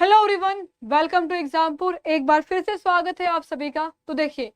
Hello everyone, welcome to Exampur. एक बार फिर से स्वागत है आप सभी का। तो देखिए,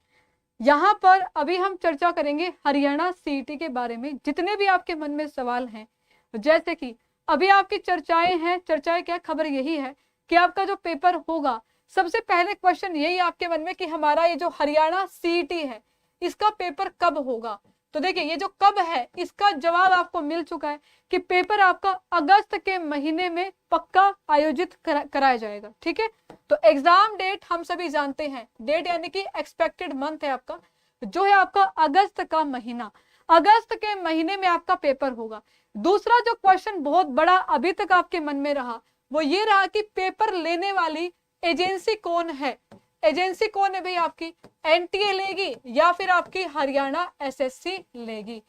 यहाँ पर अभी हम चर्चा करेंगे हरियाणा सीईटी के बारे में। जितने भी आपके मन में सवाल हैं, जैसे कि अभी आपकी चर्चाएं हैं, चर्चाएं क्या, खबर यही है कि आपका जो पेपर होगा, सबसे पहले क्वेश्चन यही आपके मन में कि हमारा ये जो हरियाणा सीईटी है, इसका पेपर कब होगा। तो देखिए, ये जो कब है, इसका जवाब आपको मिल चुका है कि पेपर आपका अगस्त के महीने में पक्का आयोजित कराया जाएगा। ठीक है, तो एग्जाम डेट हम सभी जानते हैं, डेट यानी कि एक्सपेक्टेड मंथ है आपका, जो है आपका अगस्त का महीना। अगस्त के महीने में आपका पेपर होगा। दूसरा जो क्वेश्चन बहुत बड़ा अभी तक आपके मन में रहा, वो ये रहा कि पेपर लेने वाली एजेंसी कौन है। एजेंसी कौन है भाई? आपकी एनटीए लेगी या फिर आपकी हरियाणा एसएससी लेगी।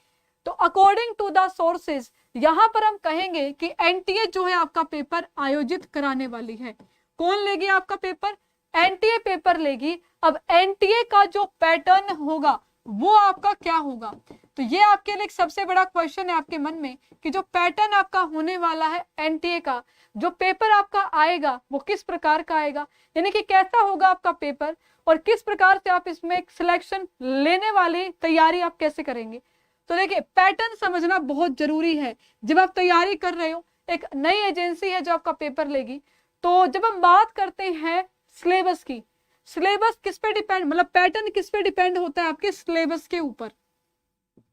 तो अकॉर्डिंग टू द सोर्सेज यहां पर हम कहेंगे कि एनटीए जो है आपका पेपर आयोजित कराने वाली है। कौन लेगी आपका पेपर? एनटीए पेपर लेगी। अब एनटीए का जो पैटर्न होगा वो आपका क्या होगा, तो ये आपके लिए सबसे बड़ा क्वेश्चन है आपके मन में कि जो पैटर्न आपका होने वाला है एनटीए का, जो पेपर आपका आएगा वो किस प्रकार का आएगा, यानी कि कैसा होगा आपका पेपर और किस प्रकार से आप इसमें सिलेक्शन लेने वाली तैयारी आप कैसे करेंगे। तो देखिए, पैटर्न समझना बहुत जरूरी है जब आप तैयारी कर रहे हो। एक नई एजेंसी है जो आपका पेपर लेगी। तो जब हम बात करते हैं सिलेबस की, सिलेबस किस पे डिपेंड, मतलब पैटर्न किस पे डिपेंड होता है? आपके सिलेबस के ऊपर,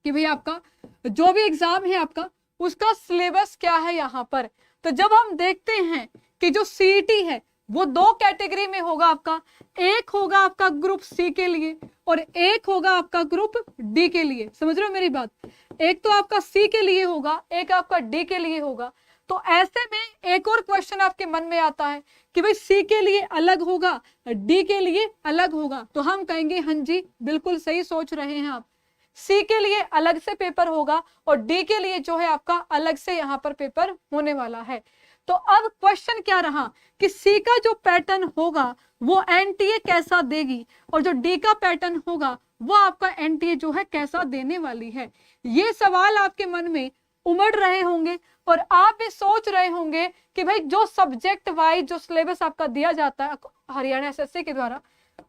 कि भाई आपका जो भी एग्जाम है आपका उसका सिलेबस क्या है यहाँ पर। तो जब हम देखते हैं कि जो सीईटी है वो दो कैटेगरी में होगा आपका, एक होगा आपका ग्रुप सी के लिए और एक होगा आपका ग्रुप डी के लिए। समझ रहे हो मेरी बात? एक तो आपका सी के लिए होगा, एक आपका डी के लिए होगा। तो ऐसे में एक और क्वेश्चन आपके मन में आता है कि भाई सी के लिए अलग होगा, डी के लिए अलग होगा। तो हम कहेंगे हाँ जी, बिल्कुल सही सोच रहे हैं आप। सी के लिए अलग से पेपर होगा और डी के लिए जो है आपका अलग से यहाँ पर पेपर होने वाला है। तो अब क्वेश्चन क्या रहा कि सी का जो पैटर्न होगा वो एनटीए कैसा देगी और जो डी का पैटर्न होगा वो आपका एनटीए जो है कैसा देने वाली है। ये सवाल आपके मन में उमड़ रहे होंगे और आप भी सोच रहे होंगे कि भाई जो सब्जेक्ट वाइज जो सिलेबस आपका दिया जाता है हरियाणा एसएससी के द्वारा,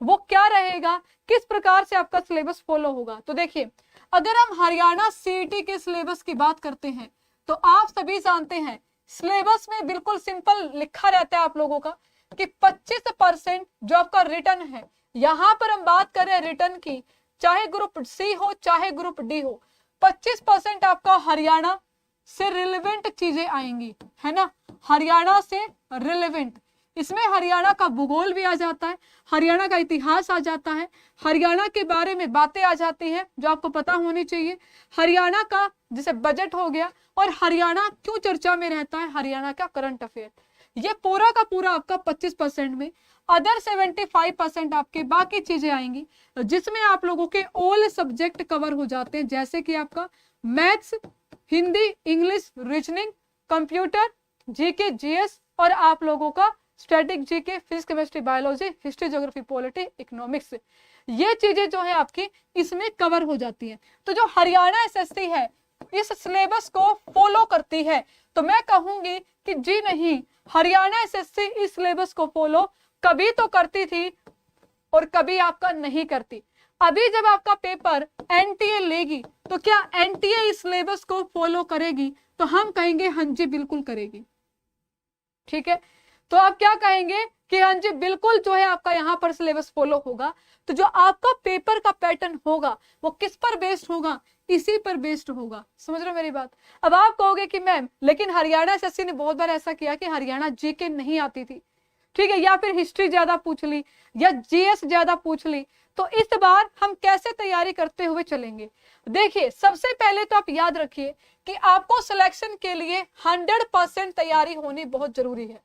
वो क्या रहेगा, किस प्रकार से आपका सिलेबस फॉलो होगा। तो देखिए, अगर हम हरियाणा सीईटी के सिलेबस की बात करते हैं तो आप सभी जानते हैं सिलेबस में बिल्कुल सिंपल लिखा रहता है आप लोगों का कि 25% जो आपका रिटर्न है। यहां पर हम बात कर रहे हैं रिटर्न की, चाहे ग्रुप सी हो चाहे ग्रुप डी हो, 25% आपका हरियाणा से रिलेवेंट चीजें आएंगी, है ना। हरियाणा से रिलेवेंट, इसमें हरियाणा का भूगोल भी आ जाता है, हरियाणा का इतिहास आ जाता है, हरियाणा के बारे में बातें आ जाती हैं जो आपको पता होनी चाहिए, हरियाणा का जैसे बजट हो गया और हरियाणा क्यों चर्चा में रहता है, हरियाणा का करंट अफेयर। ये पूरा का पूरा आपका 25% में, अदर 75% आपके बाकी चीजें आएंगी जिसमें आप लोगों के ऑल सब्जेक्ट कवर हो जाते हैं, जैसे कि आपका maths, Hindi, English, reasoning, computer, GK, GS और आप लोगों का static GK, physics, chemistry, biology, history, geography, polity, economics. ये चीजें जो है आपकी इसमें कवर हो जाती हैं। तो जो हरियाणा एसएससी है इस सिलेबस को फॉलो करती है। तो मैं कहूंगी कि जी नहीं, हरियाणा एसएससी इस सिलेबस को फॉलो कभी तो करती थी और कभी आपका नहीं करती। अभी जब आपका पेपर एनटीए लेगी तो क्या एनटीए इस सिलेबस को फॉलो करेगी? तो हम कहेंगे हाँ जी, बिल्कुल करेगी। ठीक है, तो आप क्या कहेंगे कि हाँ जी बिल्कुल जो है आपका यहाँ पर सिलेबस फॉलो होगा। तो जो आपका पेपर का पैटर्न होगा वो किस पर बेस्ड होगा? इसी पर बेस्ड होगा। समझ रहे हो मेरी बात? अब आप कहोगे कि मैम लेकिन हरियाणा एसएससी ने बहुत बार ऐसा किया कि हरियाणा जीके नहीं आती थी, ठीक है, या फिर हिस्ट्री ज्यादा पूछ ली या जीएस ज्यादा पूछ ली। तो इस बार हम कैसे तैयारी करते हुए चलेंगे? देखिए, सबसे पहले तो आप याद रखिए कि आपको सिलेक्शन के लिए 100% तैयारी होनी बहुत जरूरी है।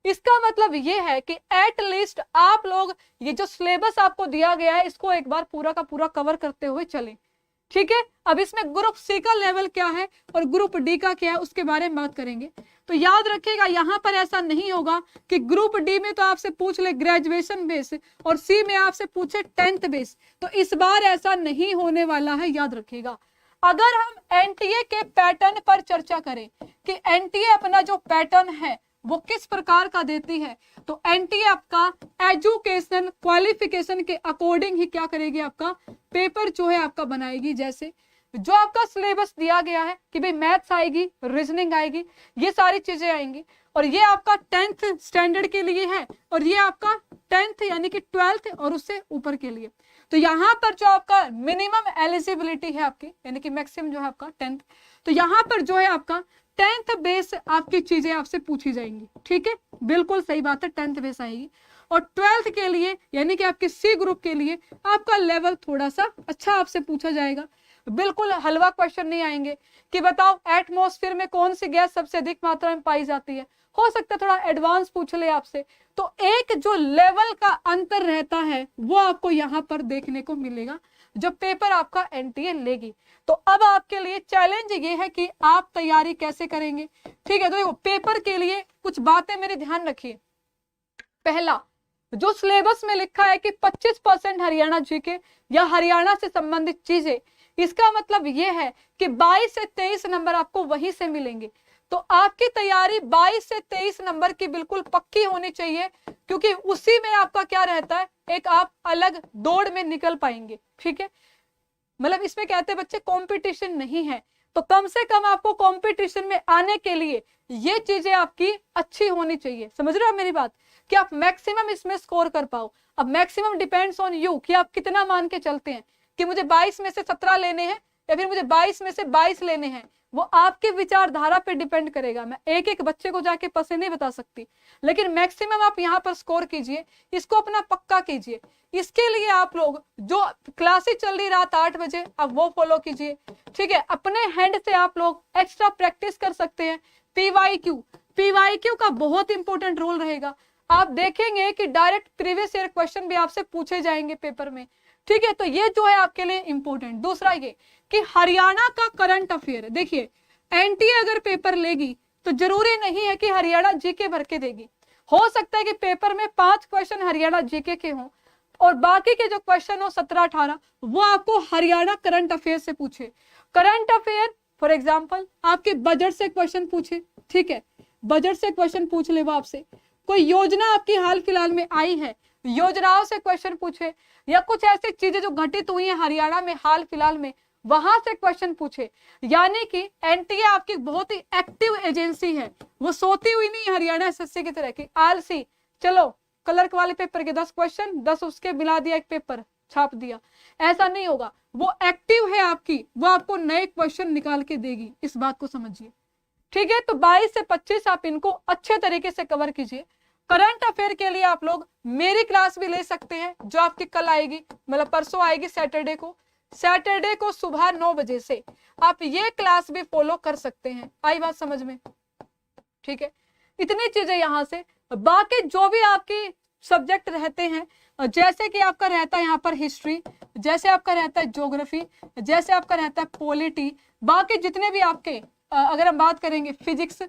इसका मतलब ये है कि एट लीस्ट आप लोग ये जो सिलेबस आपको दिया गया है इसको एक बार पूरा का पूरा कवर करते हुए चलें। ठीक है, अब इसमें ग्रुप सी का लेवल क्या है और ग्रुप डी का क्या है उसके बारे में बात करेंगे। तो याद रखिएगा, यहां पर ऐसा नहीं होगा कि ग्रुप डी में तो आपसे पूछ ले ग्रेजुएशन बेस और सी में आपसे पूछे 10th बेस। तो इस बार ऐसा नहीं होने वाला है, याद रखिएगा। अगर हम एनटीए के पैटर्न पर चर्चा करें कि एनटीए अपना जो पैटर्न है वो किस प्रकार का देती है, तो एनटीए आपका एजुकेशन क्वालिफिकेशन के अकॉर्डिंग ही क्या करेगी, आपका पेपर जो है आपका बनाएगी। जैसे जो आपका सिलेबस दिया गया है कि भाई मैथ्स आएगी, रीजनिंग आएगी, ये सारी चीजें आएंगी, और ये आपका 10th स्टैंडर्ड के लिए है, और ये आपका 10th यानी कि 12th और उससे ऊपर के लिए। तो यहाँ पर जो आपका मिनिमम एलिजिबिलिटी है आपकी, यानी कि मैक्सिमम जो है आपका 10th, तो यहाँ पर जो है आपका 10th बेस आपकी चीजें आपसे पूछी जाएंगी। ठीक है, बिल्कुल सही बात है, 10th बेस आएगी। और 12th के लिए यानी कि आपके सी ग्रुप के लिए आपका लेवल थोड़ा सा अच्छा आपसे पूछा जाएगा। बिल्कुल हलवा क्वेश्चन नहीं आएंगे कि बताओ एटमॉस्फेयर में कौन सी गैस सबसे अधिक मात्रा में पाई जाती है, हो सकता है थोड़ा एडवांस पूछ ले आपसे। तो एक जो लेवल का अंतर रहता है वो आपको यहाँ पर देखने को मिलेगा जो पेपर आपका एनटीए लेगी। तो अब आपके लिए चैलेंज ये है कि आप तैयारी कैसे करेंगे। ठीक है, तो देखो पेपर के लिए कुछ बातें मेरे ध्यान रखिए। पहला, जो सिलेबस में लिखा है कि 25% हरियाणा जीके या हरियाणा से संबंधित चीजें, इसका मतलब यह है कि 22 से 23 नंबर आपको वहीं से मिलेंगे। तो आपकी तैयारी 22 से 23 नंबर की बिल्कुल पक्की होनी चाहिए, क्योंकि उसी में आपका क्या रहता है, एक आप अलग दौड़ में निकल पाएंगे। ठीक है, मतलब इसमें कहते हैं बच्चे कंपटीशन नहीं है, तो कम से कम आपको कंपटीशन में आने के लिए ये चीजें आपकी अच्छी होनी चाहिए। समझ रहे हो मेरी बात, कि आप मैक्सिमम इसमें स्कोर कर पाओ। अब मैक्सिमम डिपेंड्स ऑन यू कि आप कितना मान के चलते हैं कि मुझे 22 में से 17 लेने हैं या फिर मुझे 22 में से 22 लेने हैं, वो आपके विचारधारा पे डिपेंड करेगा। मैं एक एक बच्चे को जाके पसे नहीं बता सकती, लेकिन मैक्सिमम आप यहाँ पर स्कोर कीजिए, इसको अपना पक्का कीजिए। इसके लिए आप लोग जो क्लासेस चल रही रात 8 बजे आप वो फॉलो कीजिए। ठीक है, अपने हैंड से आप लोग एक्स्ट्रा प्रैक्टिस कर सकते हैं। पीवाईक्यू का बहुत इंपॉर्टेंट रोल रहेगा। आप देखेंगे कि डायरेक्ट प्रीवियस ईयर क्वेश्चन भी आपसे पूछे जाएंगे पेपर में। ठीक है, तो ये जो है आपके लिए इंपॉर्टेंट। दूसरा ये कि हरियाणा का करंट अफेयर, देखिए एनटीए अगर पेपर लेगी तो जरूरी नहीं है कि हरियाणा जीके भर के देगी। हो सकता है कि पेपर में 5 क्वेश्चन हरियाणा जीके के हों और बाकी के जो क्वेश्चन हो 17-18 वो आपको हरियाणा करंट अफेयर से पूछे। करंट अफेयर फॉर एग्जाम्पल आपके बजट से क्वेश्चन पूछे। ठीक है, बजट से क्वेश्चन पूछ ले वो आपसे। कोई योजना आपकी हाल फिलहाल में आई है, योजनाओं से क्वेश्चन पूछे, या कुछ ऐसी चीजें जो घटित हुई है हरियाणा में हाल फिलहाल में, वहां से क्वेश्चन पूछे। यानी कि एनटीए आपकी बहुत ही एक्टिव एजेंसी है, वो सोती हुई नहीं हरियाणा एसएससी की तरह की आलसी। चलो क्लर्क वाले पेपर के 10 क्वेश्चन 10 उसके मिला दिया, एक पेपर छाप दिया, ऐसा नहीं होगा। वो एक्टिव है आपकी, वो आपको नए क्वेश्चन निकाल के देगी, इस बात को समझिए। ठीक है, तो 22 से 25 आप इनको अच्छे तरीके से कवर कीजिए। करंट अफेयर के लिए आप लोग मेरी क्लास भी ले सकते हैं जो आपकी कल आएगी, मतलब परसों आएगी सैटरडे को सुबह 9 बजे से आप ये क्लास भी फॉलो कर सकते हैं। आई बात समझ में? ठीक है, इतनी चीजें यहाँ से। बाकी जो भी आपकी सब्जेक्ट रहते हैं, जैसे कि आपका रहता है यहाँ पर हिस्ट्री, जैसे आपका रहता है ज्योग्राफी, जैसे आपका रहता है पॉलिटी, बाकी जितने भी आपके अगर हम बात करेंगे फिजिक्स,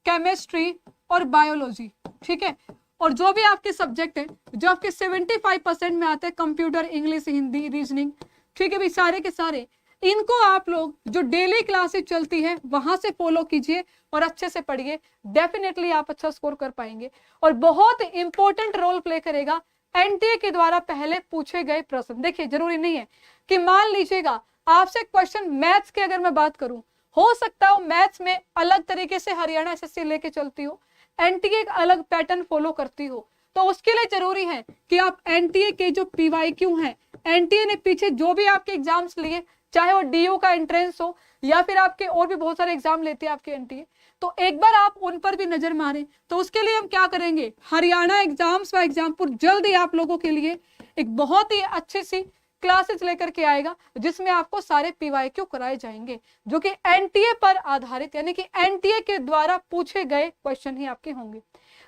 केमिस्ट्री और बायोलॉजी। ठीक है, और जो भी आपके सब्जेक्ट है जो आपके 75% में आते हैं, कंप्यूटर, इंग्लिश, हिंदी, रीजनिंग। ठीक है भाई, सारे के सारे इनको आप लोग जो डेली क्लासेस चलती है वहां से फॉलो कीजिए और अच्छे से पढ़िए। डेफिनेटली आप अच्छा स्कोर कर पाएंगे। और बहुत इंपॉर्टेंट रोल प्ले करेगा एनटीए के द्वारा पहले पूछे गए प्रश्न। देखिए जरूरी नहीं है कि मान लीजिएगा आपसे क्वेश्चन मैथ्स के अगर मैं बात करूं, हो सकता है मैथ्स में अलग तरीके से हरियाणा एसएससी लेके चलती हो, एनटीए एक अलग पैटर्न फॉलो करती हो, तो उसके लिए जरूरी है कि आप एनटीए के जो पीवाईक्यू हैं, एनटीए ने पीछे जो भी आपके एग्जाम्स लिए, चाहे वो डीयू का एंट्रेंस हो या फिर आपके और भी बहुत सारे एग्जाम लेते हैं आपके एनटीए, तो एक बार आप उन पर भी नजर मारें। तो उसके लिए हम क्या करेंगे, हरियाणा एग्जाम्स व एग्जामपुर जल्द ही आप लोगों के लिए एक बहुत ही अच्छी सी क्लासेस लेकर के आएगा, जिसमें आपको सारे पीवाईक्यू कराए जाएंगे जो कि एनटीए पर आधारित, यानी कि एनटीए के द्वारा पूछे गए क्वेश्चन ही आपके होंगे।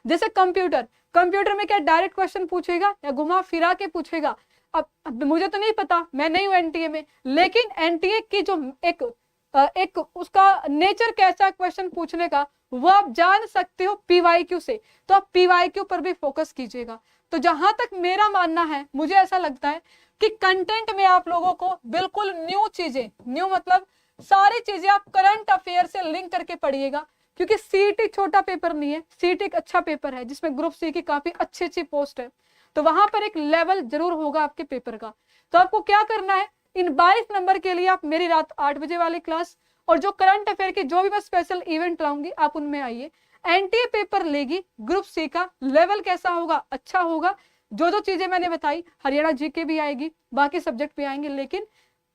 जैसे कंप्यूटर में क्या डायरेक्ट क्वेश्चन पूछेगा या घुमा फिरा के पूछेगा, अब मुझे तो नहीं पता, मैं नहीं हूं एनटीए में, लेकिन एनटीए की जो एक उसका नेचर कैसा क्वेश्चन पूछने का वो आप जान सकते हो पीवाईक्यू से। तो आप पीवाईक्यू पर भी फोकस कीजिएगा। तो जहां तक मेरा मानना है, मुझे ऐसा लगता है कि कंटेंट में आप लोगों को बिल्कुल न्यू चीजें, न्यू मतलब सारी चीजें आप करंट अफेयर से लिंक करके पढ़िएगा। क्योंकि सीईटी छोटा पेपर नहीं है, सीईटी एक अच्छा पेपर है जिसमें ग्रुप सी की काफी अच्छी अच्छी पोस्ट है, तो वहां पर एक लेवल जरूर होगा आपके पेपर का। तो आपको क्या करना है, इन 22 नंबर के लिए आप मेरी रात 8 बजे वाली क्लास और जो करंट अफेयर की जो भी मैं स्पेशल इवेंट लाऊंगी आप उनमें आइए। एनटीए पेपर लेगी ग्रुप सी का, लेवल कैसा होगा, अच्छा होगा। जो जो चीजें मैंने बताई, हरियाणा जीके भी आएगी, बाकी सब्जेक्ट भी आएंगे, लेकिन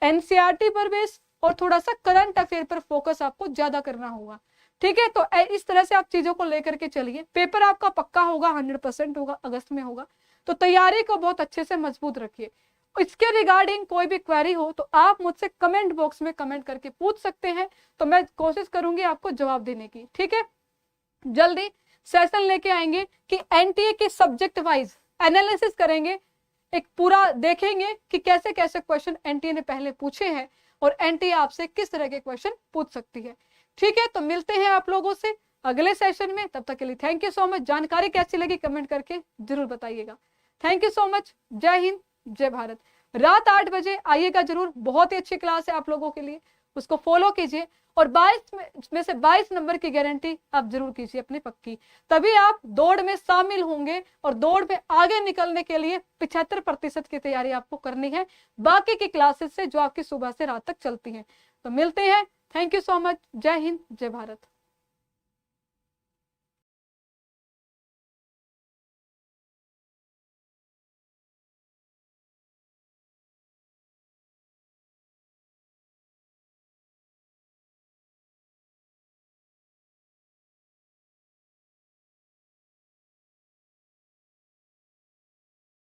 एनसीईआरटी पर बेस और थोड़ा सा करंट अफेयर पर फोकस आपको ज्यादा करना होगा। ठीक है, तो इस तरह से आप चीजों को लेकर के चलिए। पेपर आपका पक्का होगा, 100% होगा, अगस्त में होगा, तो तैयारी को बहुत अच्छे से मजबूत रखिए। इसके रिगार्डिंग कोई भी क्वेरी हो तो आप मुझसे कमेंट बॉक्स में कमेंट करके पूछ सकते हैं, तो मैं कोशिश करूंगी आपको जवाब देने की। ठीक है, जल्दी सेशन लेके आएंगे कि एनटीए के सब्जेक्ट वाइज एनालिसिस करेंगे, एक पूरा देखेंगे कि कैसे कैसे क्वेश्चन एनटीए ने पहले पूछे हैं और एनटीए आपसे किस तरह के क्वेश्चन पूछ सकती है। ठीक है, तो मिलते हैं आप लोगों से अगले सेशन में, तब तक के लिए थैंक यू सो मच। जानकारी कैसी लगी कमेंट करके जरूर बताइएगा। थैंक यू सो मच, जय हिंद जय भारत। रात 8 बजे आइएगा जरूर, बहुत ही अच्छी क्लास है आप लोगों के लिए, उसको फॉलो कीजिए और 22 में से 22 नंबर की गारंटी आप जरूर कीजिए अपनी पक्की, तभी आप दौड़ में शामिल होंगे और दौड़ में आगे निकलने के लिए 75% की तैयारी आपको करनी है बाकी की क्लासेस से जो आपकी सुबह से रात तक चलती हैं। तो मिलते हैं, थैंक यू सो मच, जय हिंद जय भारत।